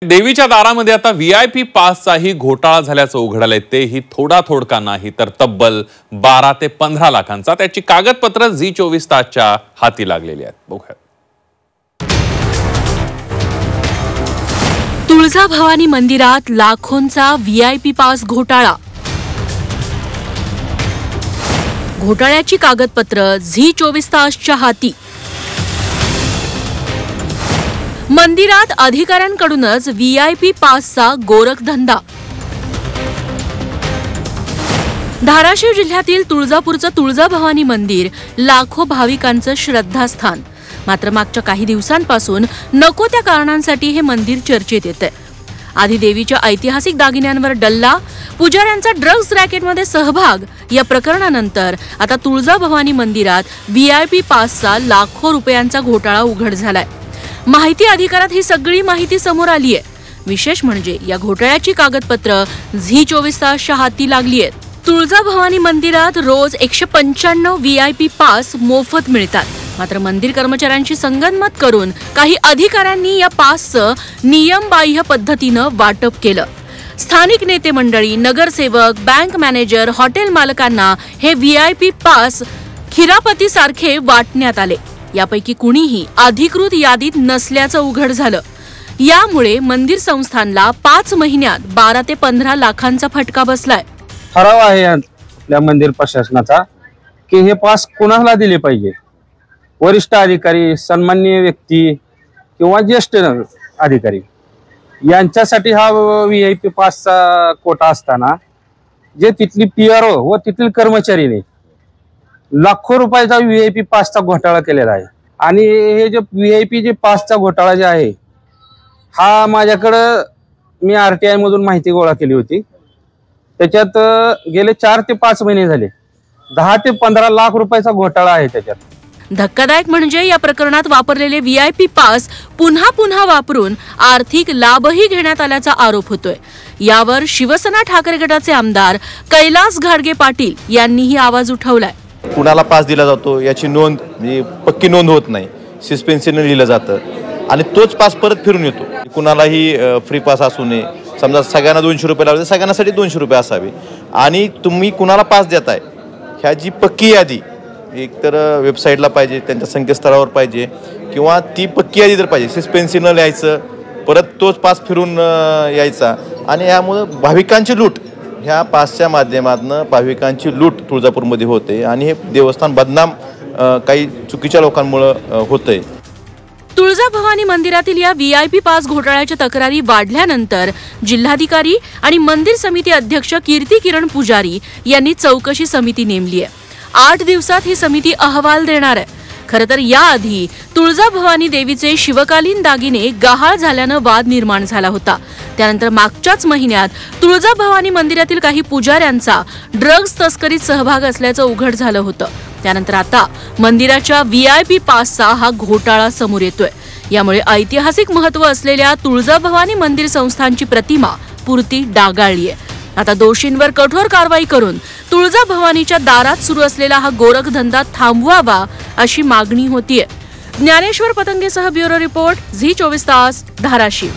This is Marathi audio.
देवीच्या दारामध्ये आता व्हीआयपी पासचाही घोटाळा झाल्याचं उघड आलंय। तेही थोडा नाही तर तब्बल 12 ते 15 लाखांचा। त्याची कागदपत्र झी24 तासच्या हाती लागलेली आहेत। बघूया। तुळजाभवानी मंदिरात लाखोंचा व्हीआयपी पास घोटाळा। घोटाळ्याची कागदपत्र झी24 तासच्या हाती। मंदिरात अधिकाऱ्यांकडूनच व्हीआयपी पासचा गोरखधंदा। धाराशिव जिल्ह्यातील तुळजापूरचं तुळजाभवानी मंदिर लाखो भाविकांचं श्रद्धास्थान। मात्र मागच्या काही दिवसांपासून नको त्या कारणांसाठी हे मंदिर चर्चेत येतंय। आधी देवीच्या ऐतिहासिक दागिन्यांवर डल्ला, पुजाऱ्यांचा ड्रग्ज रॅकेटमध्ये सहभाग या प्रकरणानंतर आता तुळजाभवानी मंदिरात व्हीआयपी पासचा लाखो रुपयांचा घोटाळा उघड झालाय। माहिती अधिकारात ही सगळी माहिती समोर आली आहे। विशेष म्हणजे या घोटाळ्याची कागदपत्र झी24 तासच्या हाती लागली आहेत। तुळजाभवानी मंदिरात रोज 195 व्हीआयपी पास मोफत मिळतात। मात्र मंदिर कर्मचाऱ्यांशी संगनमत करून काही अधिकाऱ्यांनी या पासचं नियमबाह्य पद्धतीनं वाटप केलं। स्थानिक नेते मंडळी, नगरसेवक, बँक मॅनेजर, हॉटेल मालकांना हे व्हीआयपी पास खिरापतीसारखे वाटण्यात आले। यापैकी कुणीही अधिकृत यादीत नसल्याचं उघड झालं। यामुळे मंदिर संस्थानला 5 महिन्यात 12 ते 15 लाखांचा फटका बसलाय। ठराव आहे आपल्या मंदिर प्रशासनाचा की हे पास कोणाला दिले पाहिजे। वरिष्ठ अधिकारी, सन्माननीय व्यक्ती किंवा ज्येष्ठ अधिकारी यांच्यासाठी हा व्हीआयपी पासचा कोटा असताना जे तिथली पीआरओ व तिथील कर्मचारीने लाखो रुपयाचा व्हीआयपी पासचा घोटाळा केलेला आहे। आणि हे जे व्हीआयपी जे पासचा घोटाळा जे आहे हा माझ्याकडे मी आरटीआय मधून माहिती गोळा केली होती। त्याच्यात गेले 4 ते 5 महिने झाले 10 ते 15 लाख रुपयाचा घोटाळा आहे त्याच्यात। धक्कादायक म्हणजे या प्रकरणात वापरलेले व्हीआयपी पास पुन्हा वापरून आर्थिक लाभही घेण्यात आल्याचा आरोप होतोय। यावर शिवसेना ठाकरे गटाचे आमदार कैलास घाडगे पाटील यांनीही आवाज उठवलाय। कुणाला पास दिला जातो याची नोंद म्हणजे पक्की नोंद होत नाही, सस्पेन्शनने लिहिलं जातं आणि तोच पास परत फिरून येतो। कुणालाही फ्री पास असू नये। समजा सगळ्यांना 200 रुपये लावले, सगळ्यांसाठी 200 रुपये असावे। आणि तुम्ही कुणाला पास देताय ह्याची पक्की यादी एकतर वेबसाईटला पाहिजे, त्यांच्या संकेतस्थळावर पाहिजे किंवा ती पक्की यादी तर पाहिजे। सस्पेन्शन लिहायचं, परत तोच पास फिरून यायचा आणि यामुळं भाविकांची लूट, ह्या पासच्या माध्यमातून भाविकांची लूट तुळजापूरमध्ये होते आणि हे देवस्थान बदनाम काही चुकीच्या लोकांमुळे होतंय। तुळजाभवानी मंदिरातील या व्हीआयपी पास घोटाळ्याच्या तक्रारी वाढल्यानंतर जिल्हाधिकारी आणि मंदिर समिती अध्यक्ष कीर्ती किरण पुजारी यांनी चौकशी समिती नेमली आहे। 8 दिवसात ही समिती अहवाल देणार आहे। खरं तर याआधी तुळजाभवानी देवीचे शिवकालीन दागिने गहाळ झाल्यानं वाद निर्माण झाला होता। त्यानंतर मागच्याच महिन्यात तुळजाभवानी मंदिरातील काही पुजाऱ्यांचा ड्रग्ज तस्करीत सहभाग असल्याचं उघड झालं होतं। त्यानंतर आता मंदिराच्या व्हीआयपी पासचा हा घोटाळा समोर येतोय। यामुळे ऐतिहासिक महत्त्व असलेल्या तुळजाभवानी मंदिर संस्थानची प्रतिमा पुरती डागाळली आहे। आता दोषींवर कठोर कारवाई करून तुळजाभवानीच्या दारात सुरू असलेला हा गोरखधंदा थांबवावा अशी मागणी होतीये। ज्ञानेश्वर पतंगेसह ब्युरो रिपोर्ट, झी24 तास, धाराशिव।